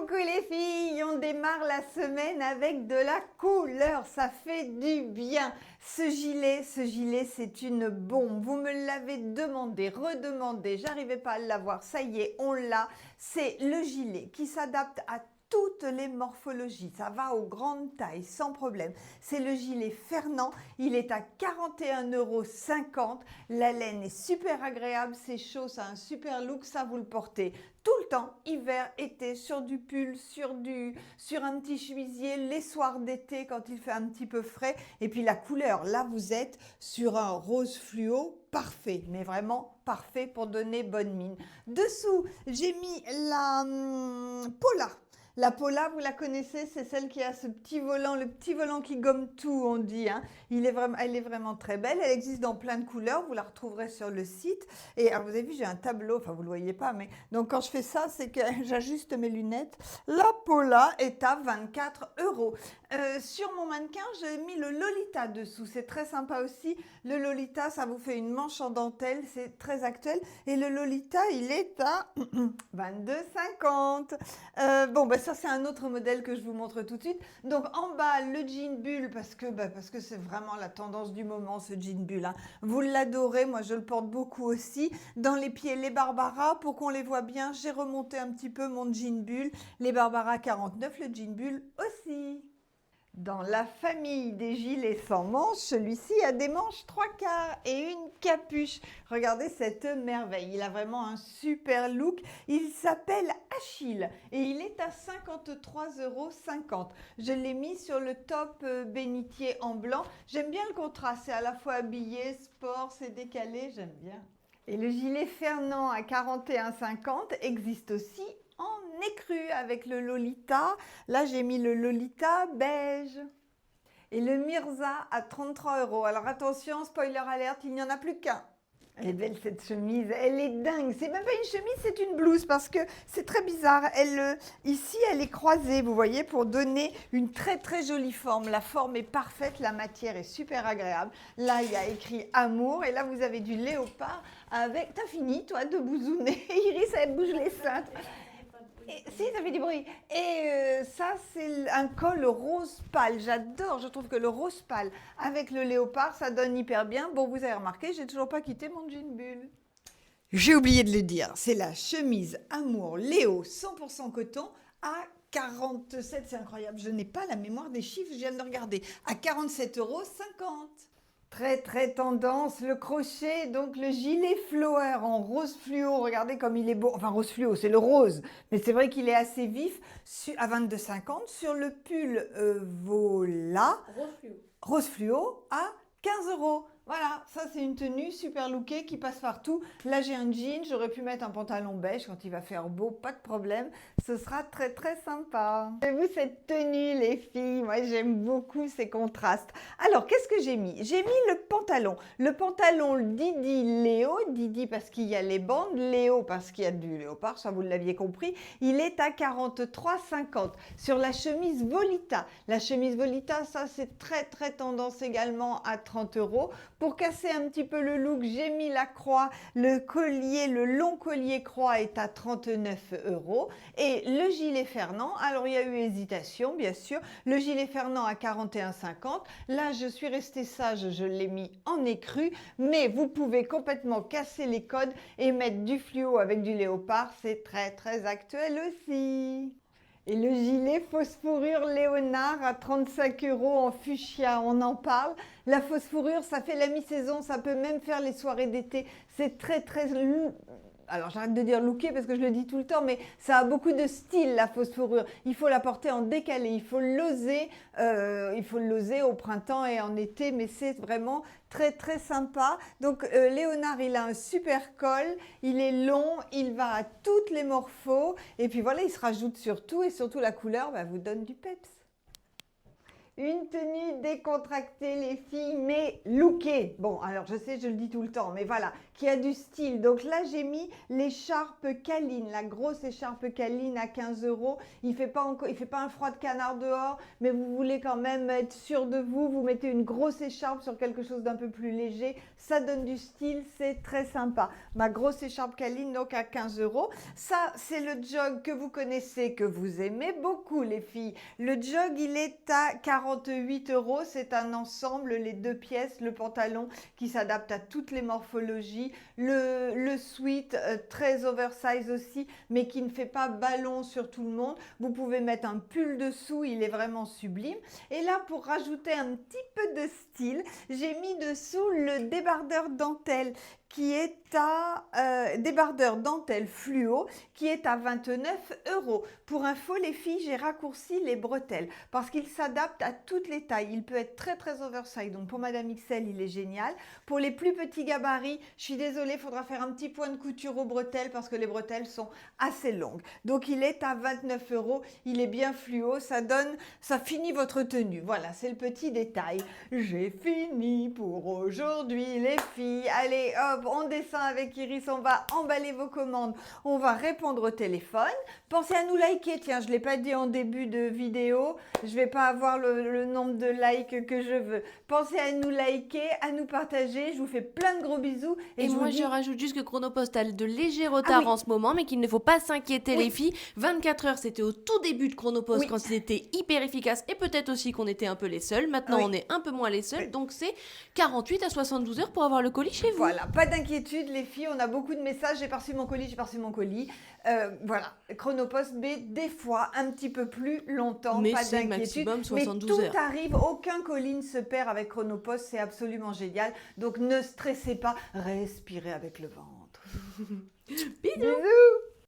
Coucou les filles, on démarre la semaine avec de la couleur, ça fait du bien. Ce gilet, c'est une bombe. Vous me l'avez demandé, redemandé, j'arrivais pas à l'avoir, ça y est, on l'a. C'est le gilet qui s'adapte à toutes les morphologies, ça va aux grandes tailles sans problème. C'est le gilet Fernand, il est à 41,50 €. La laine est super agréable, c'est chaud, ça a un super look, ça vous le portez tout le temps, hiver, été, sur du pull, sur un petit chemisier, les soirs d'été quand il fait un petit peu frais. Et puis la couleur, là vous êtes sur un rose fluo parfait, mais vraiment parfait pour donner bonne mine. Dessous, j'ai mis la Pola. La Pola, vous la connaissez, c'est celle qui a ce petit volant, le petit volant qui gomme tout, on dit. Hein. Elle est vraiment très belle. Elle existe dans plein de couleurs. Vous la retrouverez sur le site. Et alors, vous avez vu, j'ai un tableau. Enfin, vous le voyez pas, mais donc quand je fais ça, c'est que j'ajuste mes lunettes. La Pola est à 24 €. Sur mon mannequin, j'ai mis le Lolita dessous. C'est très sympa aussi. Le Lolita, ça vous fait une manche en dentelle. C'est très actuel. Et le Lolita, il est à 22,50 €. Bon, ben ça, c'est un autre modèle que je vous montre tout de suite. Donc, en bas, le jean bulle, parce que c'est vraiment la tendance du moment, ce jean bulle. Hein. Vous l'adorez. Moi, je le porte beaucoup aussi. Dans les pieds, les Barbara. Pour qu'on les voit bien, j'ai remonté un petit peu mon jean bulle. Les Barbara 49, le jean bulle aussi. Dans la famille des gilets sans manches, celui-ci a des manches 3/4 et une capuche. Regardez cette merveille, il a vraiment un super look. Il s'appelle Achille et il est à 53,50 €. Je l'ai mis sur le top bénitier en blanc. J'aime bien le contraste, c'est à la fois habillé, sport, c'est décalé, j'aime bien. Et le gilet Fernand à 41,50 € existe aussi en écru avec le Lolita. Là, j'ai mis le Lolita beige. Et le Mirza à 33 €. Alors attention, spoiler alert, il n'y en a plus qu'un. Elle est belle cette chemise, elle est dingue. C'est même pas une chemise, c'est une blouse parce que c'est très bizarre. Ici, elle est croisée, vous voyez, pour donner une très très jolie forme. La forme est parfaite, la matière est super agréable. Là, il y a écrit amour et là, vous avez du léopard avec... T'as fini, toi, de bousouner? Iris, elle bouge les seins. Si, ça fait du bruit. Et ça, c'est un col rose pâle. J'adore, je trouve que le rose pâle avec le léopard, ça donne hyper bien. Bon, vous avez remarqué, j'ai toujours pas quitté mon jean bulle. J'ai oublié de le dire, c'est la chemise Amour Léo 100% coton à 47, c'est incroyable, je n'ai pas la mémoire des chiffres, je viens de regarder, à 47,50 €. Très très tendance, le crochet, donc le gilet flower en rose fluo, regardez comme il est beau, enfin rose fluo, c'est le rose, mais c'est vrai qu'il est assez vif, à 22,50 €, sur le pull Vola, rose fluo à 15 €. Voilà, ça c'est une tenue super lookée qui passe partout. Là j'ai un jean, j'aurais pu mettre un pantalon beige quand il va faire beau, pas de problème. Ce sera très très sympa. Avez-vous cette tenue les filles? Moi j'aime beaucoup ces contrastes. Alors qu'est-ce que j'ai mis? J'ai mis le pantalon. Le pantalon Didi Léo, Didi parce qu'il y a les bandes, Léo parce qu'il y a du léopard, ça vous l'aviez compris. Il est à 43,50 € sur la chemise Volita. La chemise Volita, ça c'est très très tendance également à 30 €. Pour casser un petit peu le look, j'ai mis la croix. Le collier, le long collier croix est à 39 €. Et le gilet Fernand, alors il y a eu hésitation, bien sûr. Le gilet Fernand à 41,50 €. Là, je suis restée sage, je l'ai mis en écru. Mais vous pouvez complètement casser les codes et mettre du fluo avec du léopard. C'est très, très actuel aussi. Et le gilet fausse fourrure Léonard à 35 € en fuchsia, on en parle. La fausse fourrure, ça fait la mi-saison, ça peut même faire les soirées d'été. C'est très très... Alors j'arrête de dire looké parce que je le dis tout le temps, mais ça a beaucoup de style la fausse fourrure. Il faut la porter en décalé, il faut l'oser au printemps et en été, mais c'est vraiment très très sympa. Donc Léonard, il a un super col, il est long, il va à toutes les morphos et puis voilà, il se rajoute sur tout et surtout la couleur vous donne du peps. Une tenue décontractée, les filles, mais lookée. Bon, alors je sais, je le dis tout le temps, mais voilà, qui a du style. Donc là, j'ai mis l'écharpe Caline, la grosse écharpe Caline à 15 euros. Il fait pas un froid de canard dehors, mais vous voulez quand même être sûr de vous. Vous mettez une grosse écharpe sur quelque chose d'un peu plus léger. Ça donne du style, c'est très sympa. Ma grosse écharpe Caline, donc à 15 euros. Ça, c'est le jog que vous connaissez, que vous aimez beaucoup, les filles. Le jog, il est à 48 euros. C'est un ensemble, les deux pièces, le pantalon qui s'adapte à toutes les morphologies, le sweat très oversize aussi, mais qui ne fait pas ballon sur tout le monde. Vous pouvez mettre un pull dessous, il est vraiment sublime. Et là, pour rajouter un petit peu de style, j'ai mis dessous le débardeur dentelle qui est à débardeur dentelle fluo qui est à 29 euros. Pour info, les filles, j'ai raccourci les bretelles parce qu'il s'adapte à toutes les tailles. Il peut être très très oversize. Donc pour Madame XL, il est génial. Pour les plus petits gabarits, je suis désolée, il faudra faire un petit point de couture aux bretelles parce que les bretelles sont assez longues. Donc il est à 29 euros. Il est bien fluo. Ça finit votre tenue. Voilà, c'est le petit détail. J'ai fini pour aujourd'hui, les filles. Allez, hop, on descend avec Iris, on va emballer vos commandes, on va répondre au téléphone. Pensez à nous liker, tiens, je ne l'ai pas dit en début de vidéo, je ne vais pas avoir le nombre de likes que je veux. Pensez à nous liker, à nous partager, je vous fais plein de gros bisous. Et moi, je rajoute juste que Chronopost a de légers retards en ce moment, mais qu'il ne faut pas s'inquiéter, les filles. 24 heures, c'était au tout début de Chronopost quand c'était hyper efficace, et peut-être aussi qu'on était un peu les seuls. Maintenant, on est un peu moins les seuls, donc c'est 48 à 72 heures pour avoir le colis chez vous. Voilà, pas d'inquiétude les filles, on a beaucoup de messages, j'ai pas reçu mon colis. Voilà, Chronopost, mais des fois un petit peu plus longtemps, mais pas c'est d'inquiétude. maximum 72 mais heures. tout arrive, aucun colis ne se perd avec Chronopost, c'est absolument génial. Donc ne stressez pas, respirez avec le ventre. Bisous. Bisous.